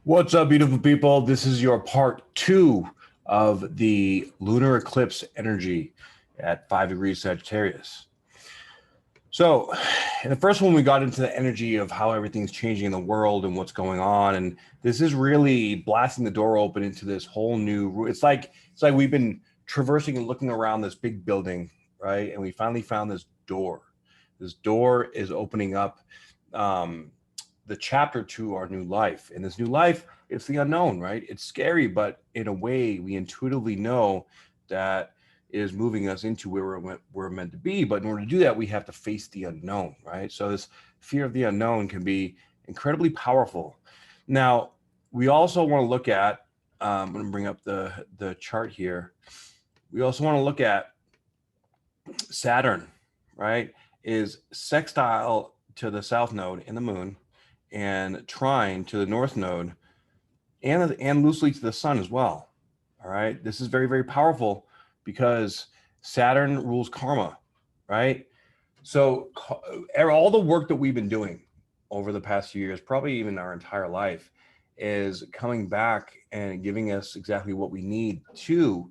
What's up, beautiful people? This is your part two of the lunar eclipse energy at 5 degrees Sagittarius. So, in the first one, we got into the energy of how everything's changing in the world and what's going on, and this is really blasting the door open into this whole new. It's like we've been traversing and looking around this big building, right? And we finally found this door. This door is opening up. The chapter to our new life. And this new life, it's the unknown, right? It's scary, but in a way, we intuitively know that it is moving us into where we're meant to be. But in order to do that, we have to face the unknown, right? So this fear of the unknown can be incredibly powerful. Now, we also want to look at, I'm going to bring up the chart here. We also want to look at Saturn, right? Is sextile to the south node in the moon, and trine to the north node, and loosely to the sun as well. All right, this is very, very powerful because Saturn rules karma, right? So all the work that we've been doing over the past few years, probably even our entire life, is coming back and giving us exactly what we need to.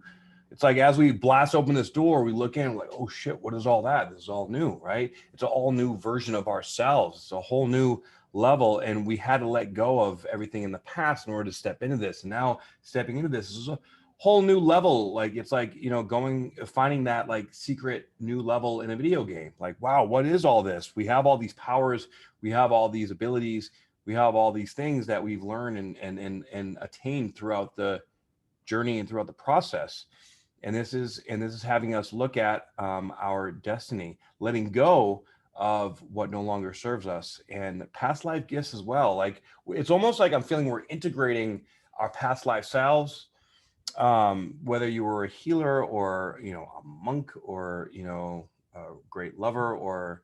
It's like as we blast open this door, we look in and we're like, oh shit, what is all that? This is all new, right? It's an all new version of ourselves. It's a whole new level, and we had to let go of everything in the past in order to step into this. And now stepping into this is a whole new level. Like it's like, finding that like secret new level in a video game. Like, wow, what is all this? We have all these powers, we have all these abilities, we have all these things that we've learned and attained throughout the journey and throughout the process. And this is having us look at our destiny, letting go of what no longer serves us, and past life gifts as well. Like it's almost like I'm feeling we're integrating our past life selves, whether you were a healer or a monk or a great lover or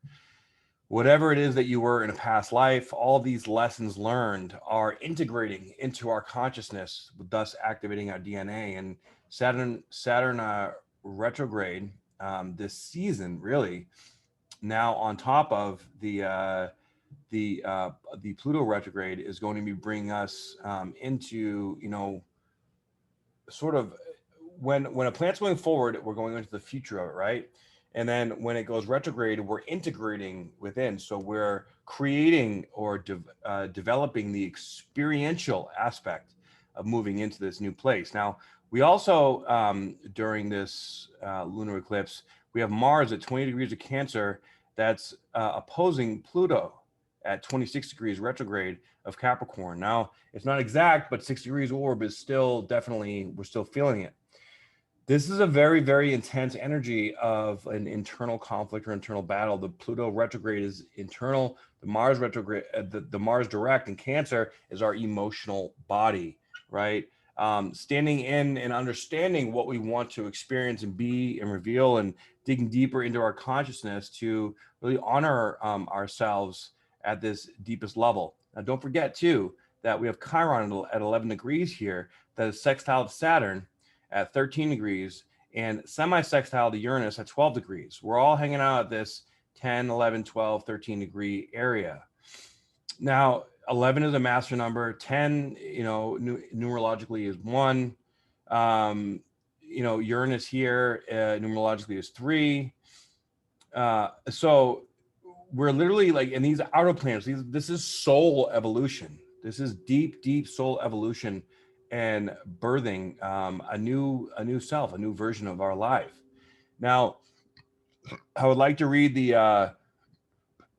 whatever it is that you were in a past life. All these lessons learned are integrating into our consciousness, thus activating our DNA. And Saturn retrograde this season, really, now on top of the Pluto retrograde, is going to be bringing us into sort of when a planet's going forward, we're going into the future of it, right? And then when it goes retrograde, we're integrating within. So we're creating or developing the experiential aspect of moving into this new place. Now, we also, during this lunar eclipse, we have Mars at 20 degrees of Cancer that's opposing Pluto at 26 degrees retrograde of Capricorn. Now, it's not exact, but 6 degrees orb is still definitely, we're still feeling it. This is a very, very intense energy of an internal conflict or internal battle. The Pluto retrograde is internal. The Mars retrograde, the Mars direct in Cancer is our emotional body, right? Standing in and understanding what we want to experience and be and reveal, and digging deeper into our consciousness to really honor ourselves at this deepest level. Now, don't forget too that we have Chiron at 11 degrees here, that is sextile to Saturn at 13 degrees and semi-sextile to Uranus at 12 degrees. We're all hanging out at this 10, 11, 12, 13 degree area. Now, 11 is a master number. 10, numerologically is 1. Uranus here, numerologically is 3. So we're literally like in these outer planets. This is soul evolution. This is deep, deep soul evolution, and birthing a new self, a new version of our life. Now, I would like to read the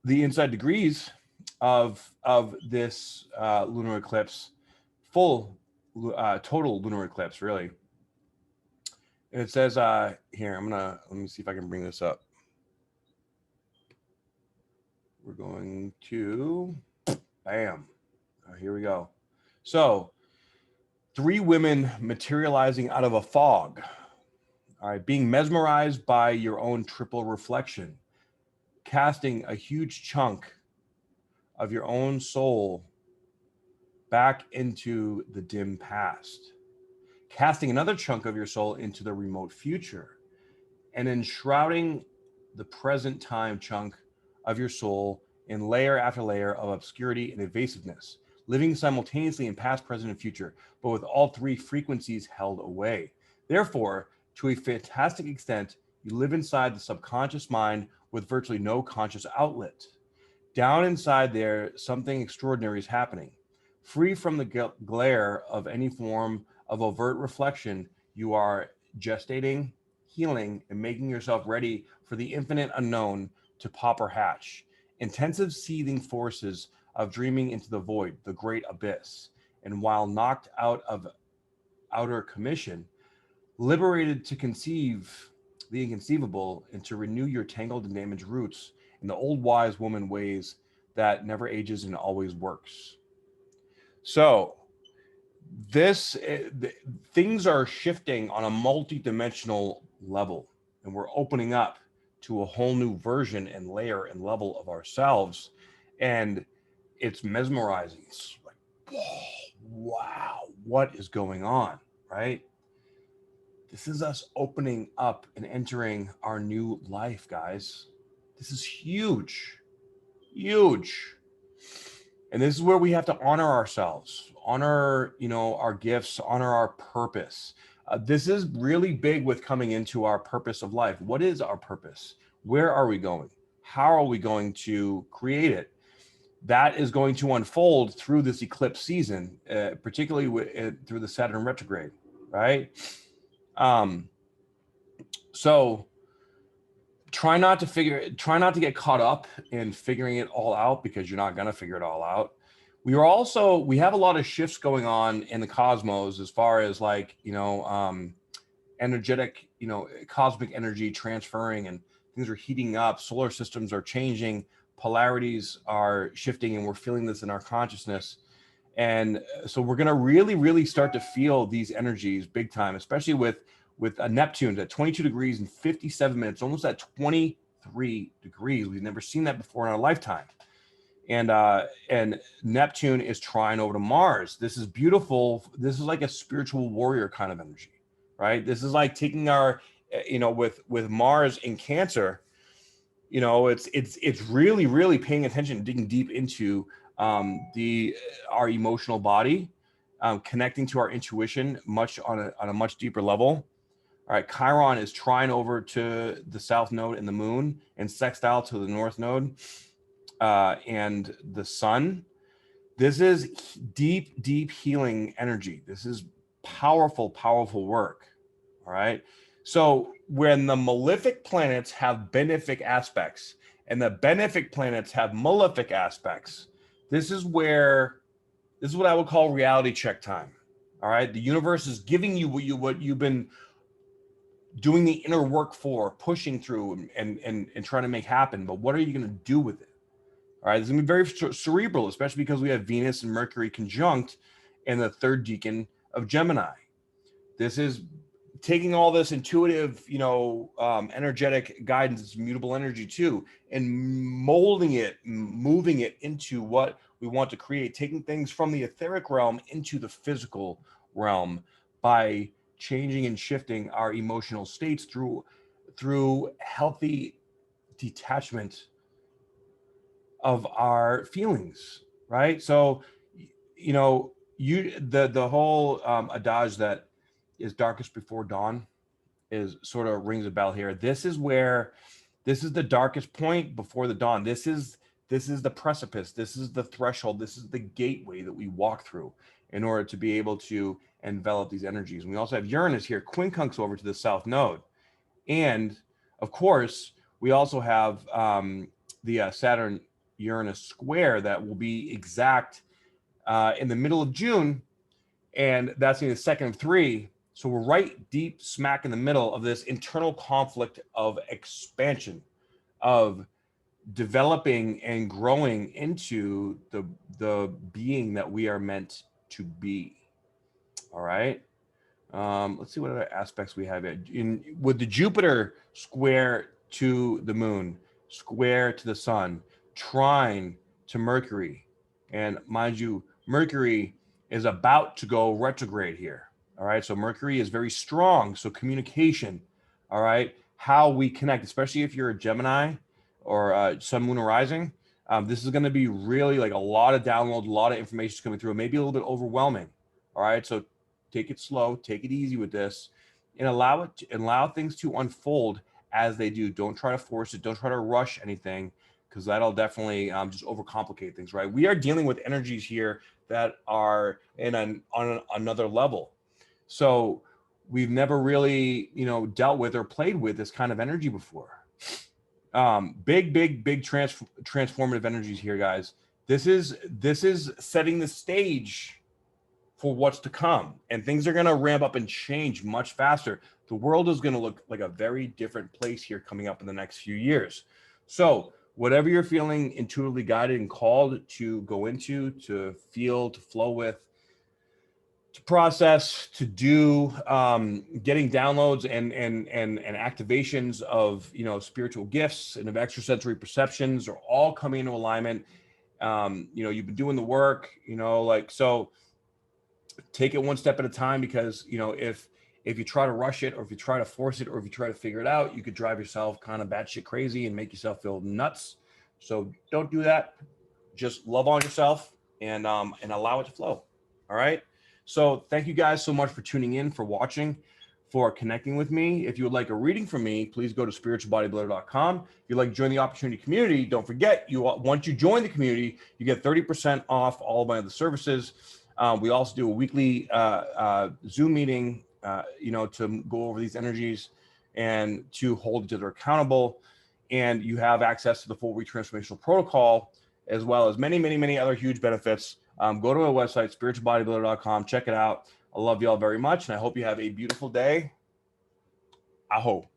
inside degrees of this lunar eclipse, total lunar eclipse, really. And it says here, let me see if I can bring this up. We're going to, bam, here we go. So 3 women materializing out of a fog. All right, being mesmerized by your own triple reflection, casting a huge chunk of your own soul back into the dim past, casting another chunk of your soul into the remote future, and enshrouding the present time chunk of your soul in layer after layer of obscurity and evasiveness, living simultaneously in past, present, and future, but with all three frequencies held away. Therefore, to a fantastic extent, you live inside the subconscious mind with virtually no conscious outlet. Down inside there, something extraordinary is happening. Free from the glare of any form of overt reflection, you are gestating, healing, and making yourself ready for the infinite unknown to pop or hatch. Intensive seething forces of dreaming into the void, the great abyss. And while knocked out of outer commission, liberated to conceive the inconceivable and to renew your tangled and damaged roots in the old wise woman ways that never ages and always works. So things are shifting on a multi-dimensional level, and we're opening up to a whole new version and layer and level of ourselves, and it's mesmerizing. It's like, whoa, wow, what is going on, right? This is us opening up and entering our new life, guys. This is huge, huge. And this is where we have to honor ourselves, honor, our gifts, honor our purpose. This is really big with coming into our purpose of life. What is our purpose? Where are we going? How are we going to create it? That is going to unfold through this eclipse season, particularly through the Saturn retrograde, right? So try not to get caught up in figuring it all out, because you're not going to figure it all out. We have a lot of shifts going on in the cosmos as far as energetic, cosmic energy transferring, and things are heating up. Solar systems are changing, polarities are shifting, and we're feeling this in our consciousness. And so we're going to really, really start to feel these energies big time, especially with Neptune at 22 degrees and 57 minutes, almost at 23 degrees. We've never seen that before in our lifetime. And Neptune is trine over to Mars. This is beautiful. This is like a spiritual warrior kind of energy, right? This is like taking our, with Mars in Cancer, it's really, really paying attention, digging deep into our emotional body, connecting to our intuition on a much deeper level. All right, Chiron is trine over to the south node in the moon, and sextile to the north node and the sun. This is deep, deep healing energy. This is powerful, powerful work. All right. So when the malefic planets have benefic aspects and the benefic planets have malefic aspects, this is what I would call reality check time. All right. The universe is giving you what you've been doing the inner work for, pushing through and trying to make happen. But what are you going to do with it? All right. It's going to be very cerebral, especially because we have Venus and Mercury conjunct in the third decan of Gemini. This is taking all this intuitive, energetic guidance, mutable energy too, and molding it, moving it into what we want to create, taking things from the etheric realm into the physical realm by changing and shifting our emotional states through healthy detachment of our feelings, right? So, the whole adage that is darkest before dawn is sort of rings a bell here. This is the darkest point before the dawn. This is the precipice. This is the threshold. This is the gateway that we walk through in order to be able to envelop these energies. And we also have Uranus here, quincunx over to the south node. And of course, we also have the Saturn Uranus square that will be exact in the middle of June. And that's in the second of 3. So we're right deep smack in the middle of this internal conflict of expansion, of developing and growing into the being that we are meant to be. All right. Let's see what other aspects we have with the Jupiter square to the moon, square to the sun, trine to Mercury. And mind you, Mercury is about to go retrograde here. All right. So Mercury is very strong. So communication. All right. How we connect, especially if you're a Gemini or Sun, Moon, or Rising. This is going to be really like a lot of downloads, a lot of information coming through, maybe a little bit overwhelming. All right. So take it slow, take it easy with this, and allow things to unfold as they do. Don't try to force it. Don't try to rush anything, because that'll definitely just overcomplicate things, right? We are dealing with energies here that are on another level. So we've never really, dealt with or played with this kind of energy before. Big transformative energies here, guys. This is setting the stage for what's to come, and things are going to ramp up and change much faster. The world is going to look like a very different place here coming up in the next few years. So whatever you're feeling intuitively guided and called to go into, to feel, to flow with, to process, to do, getting downloads and activations of spiritual gifts and of extrasensory perceptions are all coming into alignment. You've been doing the work, so take it one step at a time, because if you try to rush it, or if you try to force it, or if you try to figure it out, you could drive yourself kind of batshit crazy and make yourself feel nuts. So don't do that. Just love on yourself and allow it to flow. All right. So thank you guys so much for tuning in, for watching, for connecting with me. If you would like a reading from me, please go to spiritualbodybuilder.com. If you'd like to join the opportunity community, don't forget, once you join the community, you get 30% off all of my other services. We also do a weekly Zoom meeting, to go over these energies and to hold each other accountable. And you have access to the full retransformational protocol, as well as many other huge benefits. Go to my website, spiritualbodybuilder.com. Check it out. I love you all very much, and I hope you have a beautiful day. Aho.